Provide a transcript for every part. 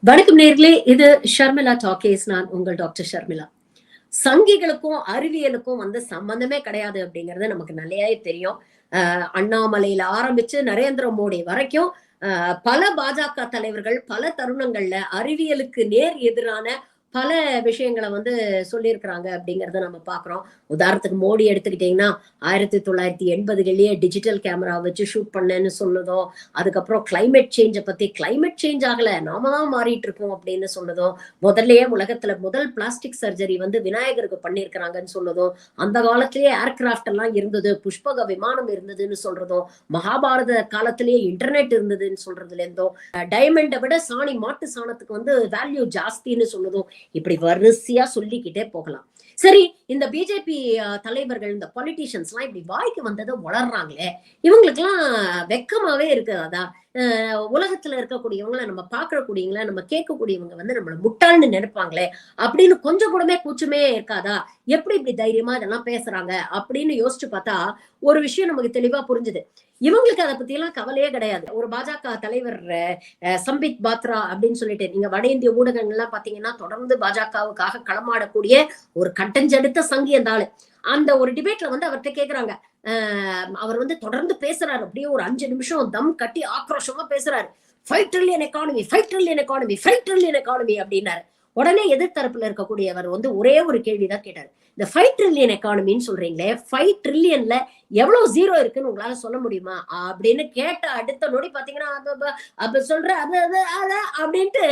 வணக்கம் நேர்களே, இது ஷர்மிளா டாக்கீஸ். நான் உங்கள் டாக்டர் ஷர்மிளா. சங்கிகளுக்கும் அறிவியலுக்கும் சம்பந்தமே கிடையாது அப்படிங்கறது நமக்கு நல்லாவே தெரியும். அண்ணாமலையில ஆரம்பிச்சு நரேந்திர மோடி வரைக்கும் பல பாஜக தலைவர்கள் பல தருணங்கள்ல அறிவியலுக்கு நேர் எதிரான பல விஷயங்களை சொல்லியிருக்கிறாங்க அப்படிங்கறத நம்ம பாக்குறோம். உதாரணத்துக்கு மோடி எடுத்துக்கிட்டீங்கன்னா 1980களிலேயே டிஜிட்டல் கேமரா வச்சு ஷூட் பண்ணேன்னு சொன்னதும், அதுக்கப்புறம் கிளைமேட் சேஞ்ச பத்தி கிளைமேட் சேஞ்ச் ஆகல, நாம தான் மாறிட்டு இருக்கோம் அப்படின்னு சொன்னதும், முதல்லயே உலகத்துல முதல் பிளாஸ்டிக் சர்ஜரி விநாயகருக்கு பண்ணியிருக்கிறாங்கன்னு சொன்னதும், அந்த காலத்திலேயே ஏர்கிராப்ட் எல்லாம் இருந்தது, புஷ்பக விமானம் இருந்ததுன்னு சொல்றதும், மகாபாரத காலத்திலேயே இன்டர்நெட் இருந்ததுன்னு சொல்றதுல இருந்தும், டைமண்டை விட சாணி மாட்டு சாணத்துக்கு வேல்யூ ஜாஸ்தின்னு சொன்னதும், இப்படி வரிசையா சொல்லிக்கிட்டே போகலாம். சரி, இந்த பிஜேபி தலைவர்கள், இந்த பொலிட்டீஷியன்ஸ் எல்லாம் இப்படி வாய்க்கு வந்ததை வளர்றாங்களே, இவங்களுக்கு எல்லாம் வெக்கமாவே இருக்காதா? உலகத்துல இருக்கக்கூடியவங்களை நம்ம பாக்கக்கூடியவங்களை நம்ம கேட்கக்கூடியவங்க நம்மள முட்டாள்னு நினைப்பாங்களே அப்படின்னு கொஞ்சம் கூடமே கூச்சமே இருக்காதா? எப்படி இப்படி தைரியமா இதெல்லாம் பேசுறாங்க அப்படின்னு யோசிச்சு பார்த்தா ஒரு விஷயம் நமக்கு தெளிவா புரிஞ்சுது. இவங்களுக்கு அதை பத்தி எல்லாம் கவலையே கிடையாது. ஒரு பாஜக தலைவர் சம்பித் பாத்ரா அப்படின்னு சொல்லிட்டு, நீங்க வட இந்திய ஊடகங்கள்லாம் பாத்தீங்கன்னா தொடர்ந்து பாஜகவுக்காக களமாடக்கூடிய ஒரு கட்டஞ்செடுத்த சங்கி அந்த ஆளு. அந்த ஒரு டிபேட்ல அவர்கிட்ட கேக்குறாங்க, அவர் தொடர்ந்து பேசுறாரு. அப்படியே ஒரு 5 நிமிஷம் தம் கட்டி ஆக்ரோஷமா பேசுறாரு. 5 trillion economy, 5 trillion economy, 5 trillion economy அப்படின்னாரு. உடனே எதிர்த்தரப்புல இருக்கக்கூடியவர் ஒரே ஒரு கேள்விதான் கேட்டாரு. இந்த 5 ட்ரில்லியன் எக்கானமின்னு சொல்றீங்களே, 5 ட்ரில்லியன்ல எவ்வளவு ஜீரோ இருக்குன்னு உங்களால சொல்ல முடியுமா அப்படின்னு கேட்ட அடுத்த நொடி பாத்தீங்கன்னா அப்ப சொல்ற அப்படின்ட்டு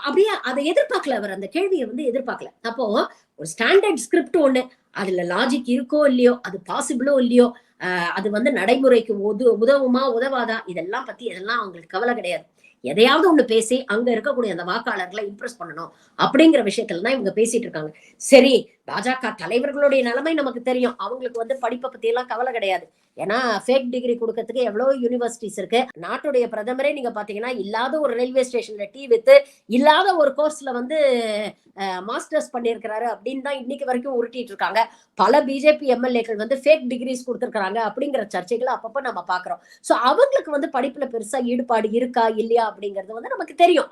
அப்படியே அதை எதிர்பார்க்கல. அவர் அந்த கேள்வியை எதிர்பார்க்கல. அப்போ ஒரு ஸ்டாண்டர்ட் ஸ்கிரிப்ட் ஒண்ணு, அதுல லாஜிக் இருக்கோ இல்லையோ, அது பாசிபிளோ இல்லையோ, அது நடைமுறைக்கு உதவுமா உதவாதா, இதெல்லாம் பத்தி அவங்களுக்கு கவலை கிடையாது. எதையாவது ஒண்ணு பேசி அங்க இருக்கக்கூடிய அந்த வாக்காளர்களை இம்ப்ரெஸ் பண்ணணும் அப்படிங்கிற விஷயத்துல தான் இவங்க பேசிட்டு இருக்காங்க. சரி, பாஜக தலைவர்களுடைய நிலைமை நமக்கு தெரியும். அவங்களுக்கு படிப்பை பத்தி எல்லாம் கவலை கிடையாது. ஏன்னா ஃபேக் டிகிரி கொடுக்கறதுக்கு எவ்வளவு யூனிவர்சிட்டிஸ் இருக்கு. நாட்டுடைய பிரதமரே நீங்க பாத்தீங்கன்னா இல்லாத ஒரு ரயில்வே ஸ்டேஷன்ல டீ வித்து இல்லாத ஒரு கோர்ஸ்ல மாஸ்டர்ஸ் பண்ணியிருக்கிறாரு அப்படின்னு தான் இன்னைக்கு வரைக்கும் உருட்டிட்டு இருக்காங்க. பல பிஜேபி எம்எல்ஏக்கள் ஃபேக் டிகிரிஸ் கொடுத்திருக்காங்க அப்படிங்கிற சர்ச்சைகளை அப்பப்ப நம்ம பாக்குறோம். சோ அவங்களுக்கு படிப்புல பெருசா ஈடுபாடு இருக்கா இல்லையா அப்படிங்கிறது நமக்கு தெரியும்.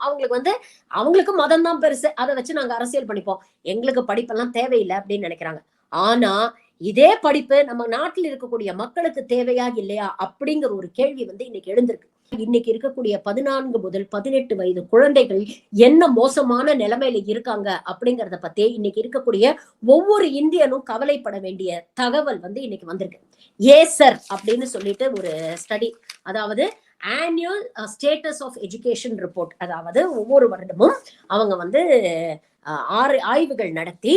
அவங்களுக்கு மதம் தான் பெருசு, அதை வச்சு நாங்க அரசியல் பண்ணிப்போம், எங்களுக்கு படிப்பெல்லாம் தேவையில்லை அப்படின்னு நினைக்கிறாங்க. ஆனா இதே படிப்பு நம்ம நாட்டில் இருக்கக்கூடிய மக்களுக்கு தேவையா இல்லையா அப்படிங்கிற ஒரு கேள்வி இன்னைக்கு எழுந்திருக்கு. இன்னைக்கு இருக்கக்கூடிய 14 முதல் 18 வயது குழந்தைகள் என்ன மோசமான நிலைமையில இருக்காங்க அப்படிங்கறத பத்தி இன்னைக்கு இருக்கக்கூடிய ஒவ்வொரு இந்தியனும் கவலைப்பட வேண்டிய தகவல் இன்னைக்கு வந்திருக்கு. ஏசர் அப்படின்னு சொல்லிட்டு ஒரு ஸ்டடி, அதாவது annual status of education report, அதாவது ஒவ்வொரு வருடமும் அவங்க 6 ஆய்வுகள் நடத்தி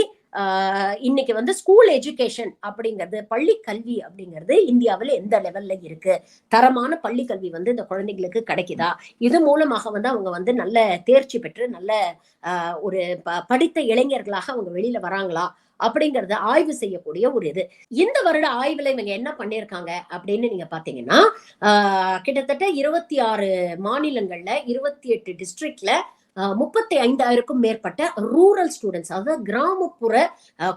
இன்னைக்கு ஸ்கூல் எஜுகேஷன் அப்படிங்கிறது, பள்ளி கல்வி அப்படிங்கிறது இந்தியாவில் எந்த லெவல்ல இருக்கு, தரமான பள்ளி கல்வி இந்த குழந்தைகளுக்கு கிடைக்குதா, இது மூலமாக அவங்க நல்ல தேர்ச்சி பெற்று நல்ல ஒரு படித்த இளைஞர்களாக அவங்க வெளியில வராங்களா அப்படிங்கறத ஆய்வு செய்யக்கூடிய ஒரு இது. இந்த வருட ஆய்வுல இவங்க என்ன பண்ணிருக்காங்க அப்படின்னு நீங்க பாத்தீங்கன்னா, கிட்டத்தட்ட 26 மாநிலங்கள்ல 28 டிஸ்ட்ரிக்ட்ல 35,000க்கும் மேற்பட்ட ரூரல் ஸ்டூடெண்ட்ஸ், அதாவது கிராமப்புற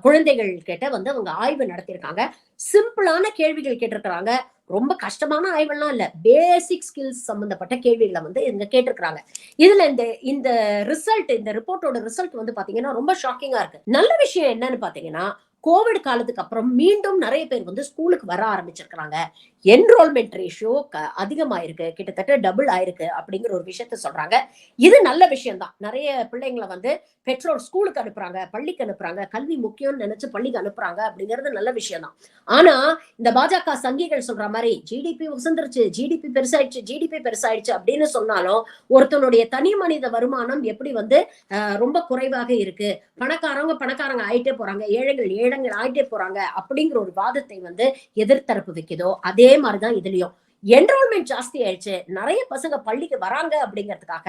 குழந்தைகள் கிட்ட அவங்க ஆய்வு நடத்தியிருக்காங்க. சிம்பிளான கேள்விகள் கேட்டிருக்கிறாங்க. ரொம்ப கஷ்டமான ஆய்வெல்லாம் இல்ல, பேசிக் ஸ்கில்ஸ் சம்பந்தப்பட்ட கேள்விகளை இவங்க கேட்டிருக்கிறாங்க. இதுல இந்த ரிசல்ட், இந்த ரிப்போர்ட்டோட ரிசல்ட் பாத்தீங்கன்னா ரொம்ப ஷாக்கிங்கா இருக்கு. நல்ல விஷயம் என்னன்னு பாத்தீங்கன்னா, கோவிட் காலத்துக்கு அப்புறம் மீண்டும் நிறைய பேர் ஸ்கூலுக்கு வர ஆரம்பிச்சிருக்கிறாங்க. என்ரோல்மெண்ட் ரேஷியோ அதிகமாயிருக்கு, கிட்டத்தட்ட டபுள் ஆயிருக்கு அப்படிங்கிற ஒரு விஷயத்த சொல்றாங்க. இது நல்ல விஷயம் தான். நிறைய பிள்ளைங்களை பெற்றோர் ஸ்கூலுக்கு அனுப்புறாங்க, பள்ளிக்கு அனுப்புறாங்க, கல்வி முக்கியம்னு நினைச்சு பள்ளிக்கு அனுப்புறாங்க அப்படிங்கிறது நல்ல விஷயம் தான். ஆனா இந்த பாஜக சங்கிகள் சொல்ற மாதிரி ஜிடிபி உசந்துருச்சு, ஜிடிபி பெருசாயிடுச்சு அப்படின்னு சொன்னாலும், ஒருத்தனுடைய தனி மனித வருமானம் எப்படி ரொம்ப குறைவாக இருக்கு, பணக்காரங்க ஆயிட்டே போறாங்க, ஏழைகள் ஆயிட்டே போறாங்க அப்படிங்கிற ஒரு வாதத்தை எதிர்த்தரப்பு வைக்குதோ, அதே மாதிரிதான் இதுலயும் என்ரோல்மெண்ட் ஜாஸ்தி ஆயிடுச்சு, நிறைய பசங்க பள்ளிக்கு வராங்க அப்படிங்கிறதுக்காக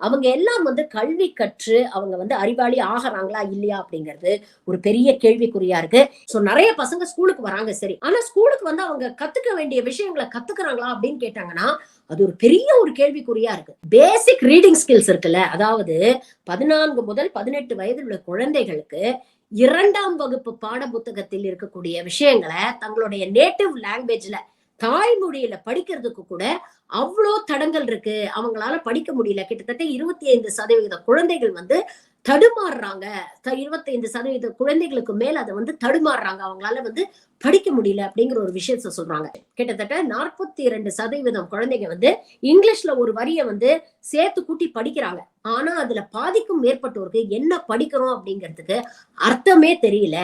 அவங்க எல்லாம் கல்வி கற்று அவங்க அறிவாளி ஆகிறாங்களா இல்லையா அப்படிங்கிறது ஒரு பெரிய கேள்விக்குறியா இருக்கு. சோ நிறைய பசங்க ஸ்கூலுக்கு வராங்க, சரி, ஆனா ஸ்கூலுக்கு அவங்க கத்துக்க வேண்டிய விஷயங்களை கத்துக்கிறாங்களா அப்படின்னு கேட்டாங்கன்னா அது ஒரு பெரிய ஒரு கேள்விக்குறியா இருக்கு. பேசிக் ரீடிங் ஸ்கில்ஸ் இருக்குல்ல, அதாவது 14 முதல் 18 வயதில் உள்ள குழந்தைகளுக்கு 2ஆம் வகுப்பு பாட புத்தகத்தில் இருக்கக்கூடிய விஷயங்களை தங்களுடைய நேட்டிவ் லாங்குவேஜ்ல தாய்மொழியில படிக்கிறதுக்கு கூட அவ்வளோ தடங்கள் இருக்கு. அவங்களால படிக்க முடியல. கிட்டத்தட்ட 25% குழந்தைகள் வந்து தடுமாறுறாங்க. 25% குழந்தைகளுக்கு மேல அதை வந்து தடுமாறுறாங்க. அவங்களால வந்து படிக்க முடியல அப்படிங்கிற ஒரு விஷயத்த சொல்றாங்க. கிட்டத்தட்ட 42% குழந்தைங்க வந்து இங்கிலீஷ்ல ஒரு வரிய வந்து சேர்த்து கூட்டி படிக்கிறாங்க. ஆனா அதுல பாதிக்கும் மேற்பட்டோருக்கு என்ன படிக்கிறோம் அப்படிங்கிறதுக்கு அர்த்தமே தெரியல.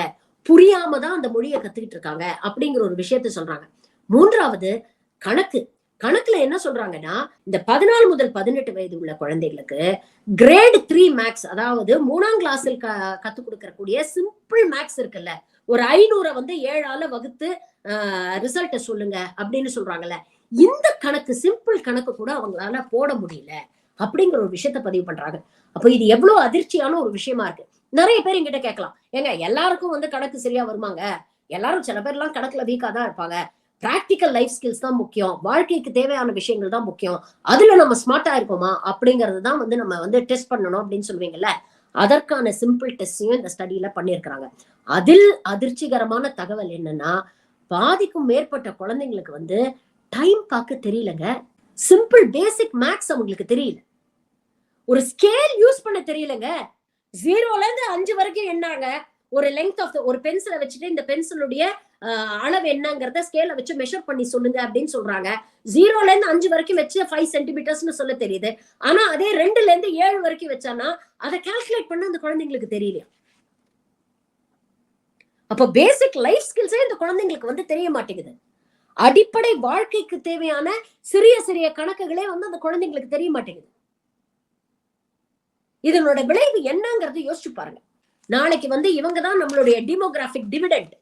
புரியாம தான் அந்த மொழியை கத்துக்கிட்டு இருக்காங்க அப்படிங்கிற ஒரு விஷயத்த சொல்றாங்க. 3வது கணக்கு. கணக்குல என்ன சொல்றாங்கன்னா, இந்த 14 முதல் 18 வயது உள்ள குழந்தைகளுக்கு கிரேட் 3 மேக்ஸ், அதாவது 3ஆம் கிளாஸில் கத்துக் கொடுக்கக்கூடிய சிம்பிள் மேக்ஸ் இருக்குல்ல, ஒரு 500 வந்து 7ஆல வகுத்து ரிசல்ட்ட சொல்லுங்க அப்படின்னு சொல்றாங்கல்ல, இந்த கணக்கு சிம்பிள் கணக்கு கூட அவங்களால போட முடியல அப்படிங்கிற ஒரு விஷயத்த பதிவு பண்றாங்க. அப்ப இது எவ்வளவு அதிர்ச்சியான ஒரு விஷயமா இருக்கு. நிறைய பேர் என்கிட்ட கேட்கலாம், ஏங்க எல்லாருக்கும் வந்து கணக்கு சரியா வருமாங்க? எல்லாரும் சில பேர் எல்லாம் கணக்குல வீக்கா தான் இருப்பாங்க. பிராக்டிக்கல் லைஃப் ஸ்கில்ஸ் தான் முக்கியம். வாழ்க்கைக்கு தேவையான விஷயங்கள் தான் முக்கியம். அதுல நம்ம ஸ்மார்ட்டா இருக்கோமா அப்படிங்கறது தான் வந்து நம்ம வந்து டெஸ்ட் பண்ணணும் அப்படின்னு சொல்லுவீங்கல்ல. அதற்கான சிம்பிள் டெஸ்டையும் இந்த ஸ்டடியில பண்ணியிருக்கிறாங்க. அதில் அதிர்ச்சிகரமான தகவல் என்னன்னா, பாதிக்கும் மேற்பட்ட குழந்தைங்களுக்கு வந்து டைம் பார்க்க தெரியலங்க. சிம்பிள் பேசிக் மேக்ஸ் அவங்களுக்கு தெரியல. ஒரு ஸ்கேல் யூஸ் பண்ண தெரியலங்க. 0ல இருந்து 5 வரைக்கும் என்னங்க? ஒரு லெங்த் ஆஃப் ஒரு பென்சிலை வச்சுட்டு இந்த பென்சிலுடைய அளவு என்னங்கிறத ஸ்கேல வச்சு மெஷர் பண்ணி சொல்லுங்க அப்படின்னு சொல்றாங்க. 0ல இருந்து 5 வரைக்கும் வச்சு 5 சென்டிமீட்டர்ஸ்னு சொல்ல தெரியுது. ஆனா அதே 2ல இருந்து 7 வரைக்கும் வச்சானா அதை கால்குலேட் பண்ண அந்த குழந்தைங்களுக்கு தெரியலையா? அப்ப பேசிக் லைஃப் ஸ்கில்ஸே இந்த குழந்தைங்களுக்கு வந்து தெரிய மாட்டேங்குது. அடிப்படை வாழ்க்கைக்கு தேவையான சிறிய சிறிய கணக்குகளே வந்து அந்த குழந்தைங்களுக்கு தெரிய மாட்டேங்குது. இதனோட விளைவு என்னங்கிறது யோசிச்சு பாருங்க. நாளைக்கு வந்து இவங்க தான் நம்மளுடைய டெமோகிராபிக் டிவிடெண்ட்.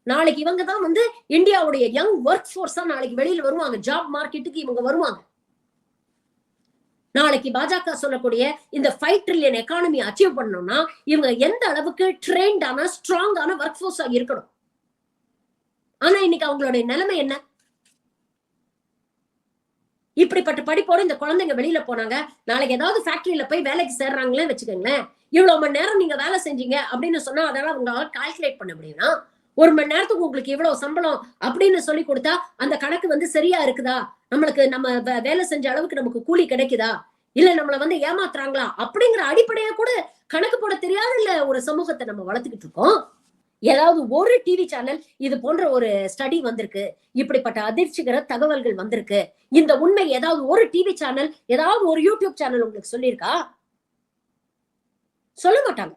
நாளைக்கு இவங்க தான் வந்து இந்தியாவுடைய யங் ஒர்க் ஃபோர்ஸா நாளைக்கு வெளியில வருவாங்க. ஜாப் மார்க்கெட்டுக்கு இவங்க வருவாங்க. நாளைக்கு பாஜக சொல்லக்கூடிய இந்த 5 ட்ரில்லியன் எக்கானமி அச்சீவ் பண்ணணும்னா இவங்க எந்த அளவுக்கு ட்ரெயின்டான ஸ்ட்ராங்கான ஒர்க் ஃபோர்ஸா இருக்கணும். ஆனா இன்னைக்கு அவங்களுடைய நிலைமை என்ன? இப்படிப்பட்ட படிப்போட இந்த குழந்தைங்க வெளியில போனாங்க. நாளைக்கு ஏதாவது ஃபேக்டரியில போய் வேலைக்கு சேர்றாங்களே வச்சுக்கோங்களேன். இவ்வளவு மணி நேரம் நீங்க வேலை செஞ்சீங்க அப்படின்னு சொன்னா அதெல்லாம் உங்களால கால்குலேட் பண்ண முடியும்னா, 1 மணி நேரத்துக்கு உங்களுக்கு இவ்வளவு சம்பளம் அப்படின்னு சொல்லி கொடுத்தா அந்த கணக்கு வந்து சரியா இருக்குதா? நம்மளுக்கு நம்ம வேலை செஞ்ச அளவுக்கு நமக்கு கூலி கிடைக்குதா? இல்ல நம்மள வந்து ஏமாத்துறாங்களா? அப்படிங்கிற அடிப்படையா கூட கணக்கு போட தெரியாத இல்ல ஒரு சமூகத்தை நம்ம வளர்த்துக்கிட்டு இருக்கோம். ஏதாவது ஒரு டிவி சேனல் இது போன்ற ஒரு ஸ்டடி வந்திருக்கு, இப்படிப்பட்ட அதிர்ச்சிகர தகவல்கள் வந்திருக்கு, இந்த உண்மை ஏதாவது ஒரு டிவி சேனல், ஏதாவது ஒரு யூடியூப் சேனல் உங்களுக்கு சொல்லியிருக்கா? சொல்ல மாட்டாங்க.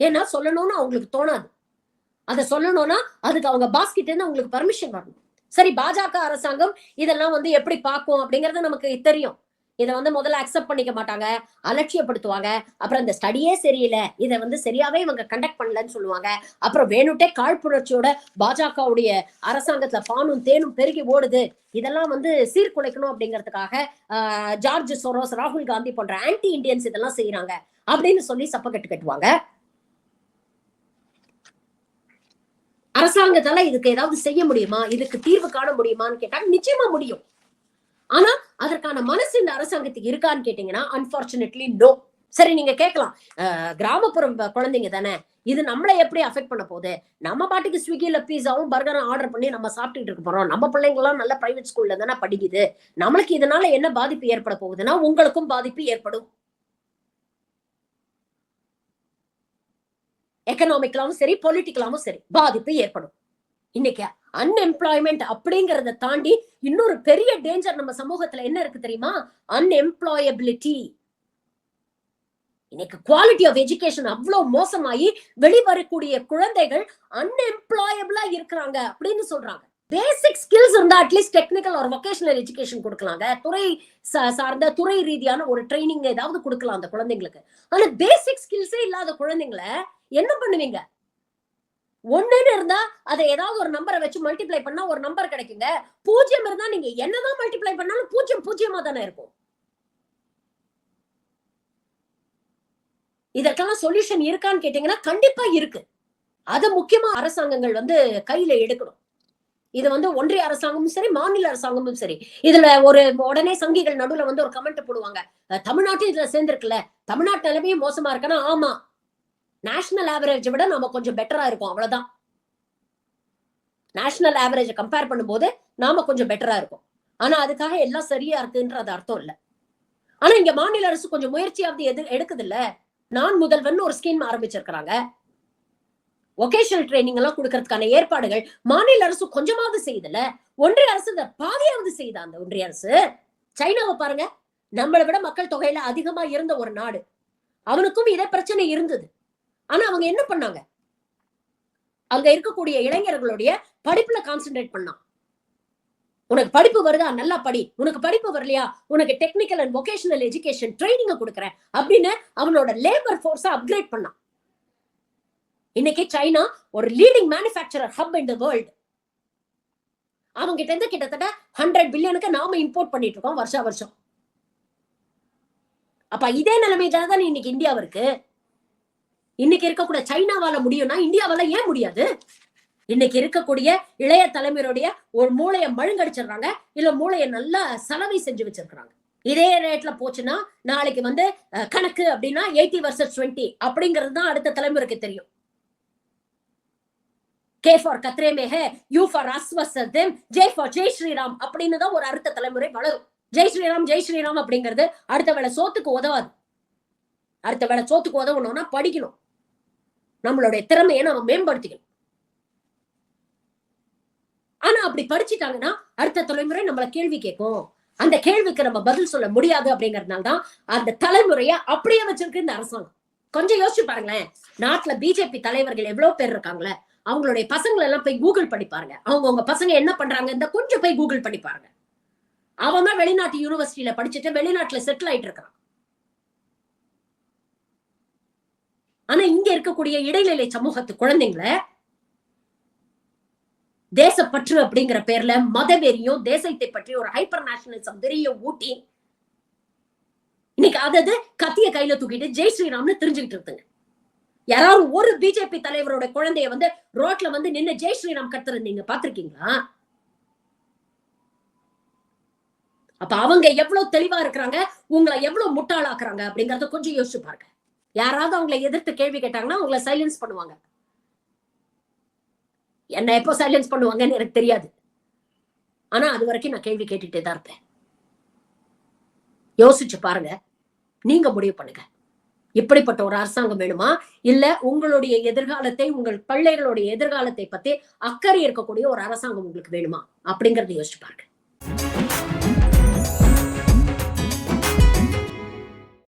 ஏன்னா சொல்லணும்னு அவங்களுக்கு தோணாது. அத சொல்லணும்னா அதுக்கு அவங்க பாஸ் கிட்ட இருந்து அவங்களுக்கு பர்மிஷன் வரணும். சரி, பாஜக அரசாங்கம் இதெல்லாம் வந்து எப்படி பார்க்கும் அப்படிங்கறது நமக்கு தெரியும். இத வந்து முதல்ல அக்செப்ட் பண்ணிக்க மாட்டாங்க, அலட்சியப்படுத்துவாங்க. அப்புறம் இந்த ஸ்டடியே சரியில்ல, இத வந்து சரியாவே இவங்க கண்டக்ட் பண்ணலன்னு சொல்லுவாங்க. அப்புறம் வேணுட்டே காழ்ப்புணர்ச்சியோட பாஜகவுடைய அரசாங்கத்துல பாலும் தேனும் பெருகி ஓடுது, இதெல்லாம் வந்து சீர்குலைக்கணும் அப்படிங்கிறதுக்காக ஜார்ஜ் சோரோஸ், ராகுல் காந்தி போன்ற ஆன்டி இண்டியன்ஸ் இதெல்லாம் செய்யறாங்க அப்படின்னு சொல்லி சப்பக்கட்டு கட்டுவாங்க. அரசாங்கத்தால இதுக்கு ஏதாவது செய்ய முடியுமா? இதுக்கு தீர்வு காண முடியுமான்னு கேட்டா நிச்சயமா முடியும். ஆனா அதற்கான மனசு இந்த அரசாங்கத்துக்கு இருக்கான்னு கேட்டீங்கன்னா அன்பார்ச்சுனேட்லி நோ. சரி, நீங்க கேட்கலாம், கிராமப்புறம் குழந்தைங்க தானே, இது நம்மள எப்படி அஃபெக்ட் பண்ண போகுது? நம்ம பாட்டுக்கு ஸ்விக்கில பீஸாவும் பர்கரும் ஆர்டர் பண்ணி நம்ம சாப்பிட்டுட்டு இருக்க போறோம். நம்ம பிள்ளைங்க எல்லாம் நல்ல பிரைவேட் ஸ்கூல்ல தானே படிக்குது. நம்மளுக்கு இதனால என்ன பாதிப்பு ஏற்பட போகுதுன்னா உங்களுக்கும் பாதிப்பு ஏற்படும். எக்கனாமிக்கலாவும் சரி, பொலிட்டிக்கலாவும் சரி பாதிப்பு ஏற்படும். இன்னைக்கு அன்எம்ப்ளாய்மெண்ட் அப்படிங்கறத தாண்டி இன்னொரு பெரிய டேஞ்சர் நம்ம சமூகத்துல என்ன இருக்கு தெரியுமா? அன்எம்ப்ளாயபிலிட்டி. இன்னைக்கு குவாலிட்டி ஆஃப் எஜுகேஷன் அவ்வளவு மோசமாயி வெளிவரக்கூடிய குழந்தைகள் அன்எம்ப்ளாயபிளா இருக்கிறாங்க அப்படின்னு சொல்றாங்க. பேசிக் ஸ்கில்ஸ் இருந்தா அட்லீஸ்ட் டெக்னிக்கல் ஒரு வொகேஷனல் எஜுகேஷன் கொடுக்கலாங்க. துறை சார்ந்த துறை ரீதியான ஒரு ட்ரைனிங் ஏதாவது கொடுக்கலாம் அந்த குழந்தைங்களுக்கு. ஆனா பேசிக் ஸ்கில்ஸே இல்லாத குழந்தைங்களை என்ன பண்ணுவீங்க? ஒண்ணுன்னு இருந்தா அதை ஏதாவது ஒரு நம்பரை வச்சு மல்டிப்ளை பண்ணா ஒரு நம்பர் கிடைக்குங்க. 0 இருந்தா நீங்க என்னதான் மல்டிப்ளை பண்ணாலும் 0 பூஜ்ஜியமா தானே இருக்கும். இதற்கெல்லாம் சொல்யூஷன் இருக்கான்னு கேட்டீங்கன்னா கண்டிப்பா இருக்கு. அத முக்கியமா அரசாங்கங்கள் வந்து கையில எடுக்கணும். இது வந்து ஒன்றிய அரசாங்கமும் சரி, மாநில அரசாங்கமும் சரி. இதுல ஒரு உடனே சங்கிகள் நடுவுல வந்து ஒரு கமெண்ட் போடுவாங்க, தமிழ்நாட்டும் இதுல சேர்ந்திருக்குல்ல, தமிழ்நாட்டு நிலைமையும் மோசமா இருக்குன்னா, ஆமா, நேஷனல் ஆவரேஜ் விட நம்ம கொஞ்சம் பெட்டரா இருக்கும், அவ்வளவுதான். நேஷனல் ஆவரேஜ் கம்பேர் பண்ணும்போது நாம கொஞ்சம் பெட்டரா இருக்கும். ஆனா அதுக்காக எல்லாம் சரியா இருக்குன்றது அர்த்தம் இல்ல. ஆனா இங்க மாநில அரசு கொஞ்சம் முயற்சியாவது எடுக்குது இல்ல. நான் முதல்வன் ஒரு ஸ்கீம் ஆரம்பிச்சிருக்காங்க. வொகேஷனல் ட்ரைனிங் எல்லாம் கொடுக்கறதுக்கான ஏற்பாடுகள் மாநில அரசு கொஞ்சமாவது செய்யுதுல. ஒன்றிய அரசு பாதியாவது செய்தா அந்த ஒன்றிய அரசு. சைனாவை பாருங்க, நம்மளை விட மக்கள் தொகையில அதிகமா இருந்த ஒரு நாடு. அவனுக்கும் இதே பிரச்சனை இருந்தது. ஆனா அவங்க என்ன பண்ணாங்க? அங்க இருக்கக்கூடிய இளைஞர்களுடைய படிப்புல கான்சென்ட்ரேட் பண்ணான். உனக்கு படிப்பு வருதா, நல்லா படி. உனக்கு படிப்பு வரலையா, உனக்கு technical and vocational education training கொடுக்கறேன் அப்படின்னு அவனோட லேபர் ஃபோர்ஸ அப்கிரேட் பண்ணான். இன்னைக்கு சைனா ஒரு leading manufacturer hub in the world. அவங்க கிட்ட இருந்து கிட்டத்தட்ட 100 பில்லியனுக்கு நாம இம்போர்ட் பண்ணிட்டு இருக்கோம் வருஷம் வருஷம். அப்ப இதே நிலைமை தான் இன்னைக்கு இந்தியாவுக்கு இருக்கு. இன்னைக்கு இருக்கக்கூடிய சைனாவால முடியும்னா இந்தியாவால ஏன் முடியாது? இன்னைக்கு இருக்கக்கூடிய இளைய தலைமுறையுடைய ஒரு மூளையை மழுங்கடிச்சிடுறாங்க, இல்ல மூளையை நல்லா சலவை செஞ்சு வச்சிருக்காங்க. இதே ரேட்ல போச்சுன்னா நாளைக்கு கணக்கு அப்படின்னா 80 versus 20 அப்படிங்கிறது தான் அடுத்த தலைமுறைக்கு தெரியும். K for கத்ரே May high, U for அஸ்வசதம், J for Jai Sriram அப்படின்னு தான் ஒரு அடுத்த தலைமுறை வளரும். ஜெய் ஸ்ரீராம் அப்படிங்கிறது அடுத்த வேளை சோத்துக்கு உதவாது. அடுத்த வேளை சோத்துக்கு உதவணும்னா படிக்கணும். நம்மளுடைய திறமையை நம்ம மேம்படுத்திக்கணும். ஆனா அப்படி படிச்சுட்டாங்கன்னா அடுத்த தலைமுறை நம்மள கேள்வி கேட்கும். அந்த கேள்விக்கு நம்ம பதில் சொல்ல முடியாது அப்படிங்கறதுனால தான் அந்த தலைமுறையை அப்படியே வச்சிருக்கு இந்த அரசாங்கம். கொஞ்சம் யோசிச்சு பாருங்களேன். நாட்டுல பிஜேபி தலைவர்கள் எவ்வளவு பேர் இருக்காங்களே, அவங்களுடைய பசங்களை எல்லாம் போய் கூகுள் பண்ணி பாருங்க. அவங்க பசங்க என்ன பண்றாங்க இந்த கொஞ்சம் போய் கூகுள் பண்ணி பாருங்க. அவன் தான் வெளிநாட்டு யூனிவர்சிட்டியில படிச்சுட்டு வெளிநாட்டுல செட்டில் ஆயிட்டு இருக்கான். ஆனா இங்க இருக்கக்கூடிய இடைநிலை சமூகத்து குழந்தைங்களை தேசப்பற்று அப்படிங்கிற பேர்ல மதவெறியும் தேசத்தை பற்றி ஒரு ஹைப்பர் நேஷனலிசம் வெறிய ஊட்டி இன்னைக்கு அதாவது கத்திய கையில தூக்கிட்டு ஜெய் ஸ்ரீராம்னு தெரிஞ்சுக்கிட்டு இருக்குங்க. யாராவது ஒரு பிஜேபி தலைவரோட குழந்தைய ரோட்ல நின்னு ஜெய் ஸ்ரீராம் கத்துறீங்க பாத்திருக்கீங்களா? அப்ப அவங்க எவ்வளவு தெளிவா இருக்கிறாங்க, உங்களை எவ்வளவு முட்டாளாக்குறாங்க அப்படிங்கறத கொஞ்சம் யோசிச்சு பாருங்க. யாராவது அவங்களை எதிர்த்து கேள்வி கேட்டாங்கன்னா அவங்களை சைலன்ஸ் பண்ணுவாங்க. என்ன எப்போ சைலன்ஸ் பண்ணுவாங்கன்னு எனக்கு தெரியாது. ஆனா அது வரைக்கும் நான் கேள்வி கேட்டுட்டே தான் இருப்பேன். யோசிச்சு பாருங்க, நீங்க முடிவு பண்ணுங்க. இப்படிப்பட்ட ஒரு அரசாங்கம் வேணுமா, இல்ல உங்களுடைய எதிர்காலத்தை, உங்கள் பிள்ளைகளுடைய எதிர்காலத்தை பத்தி அக்கறை இருக்கக்கூடிய ஒரு அரசாங்கம் உங்களுக்கு வேணுமா அப்படிங்கறத யோசிச்சு பாருங்க.